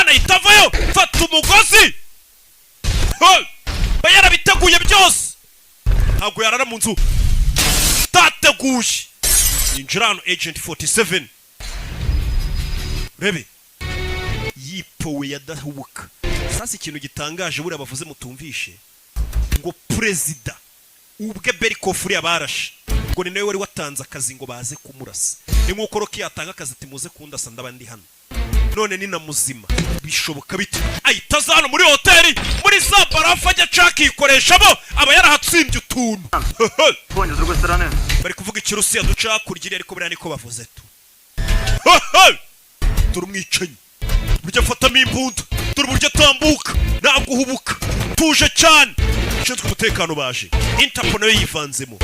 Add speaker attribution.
Speaker 1: Stefano itavayo fata umugozi bayara biteguye byose ntabwo yarara mu nzu tateguye injirano agent 47 rebe yipowe yadahubuka sasa ikintu gitangaje buri abavuze mutumvishe ngo president ubwe Berikofu yabarashe ngo ni nawe wari watanze akazi ngo baze kumurasa ni nkuko Roki yatanga akazi timuze kundasa ndabandi hano none ni na muzima bishoboka bite ahita hano muri hoteli muri za barafa ajya caka ikoresha bo aba yarahatsimbye utuntu bari kuvuga ikirusiya duca kurgira ariko buriya niko bavuze tu turumwicanyi burya afatamo imbunda dore burya atambuka ntabwo uhubuka tuje cyane ushinzwe umutekano baje Interpol nayo yivanzemo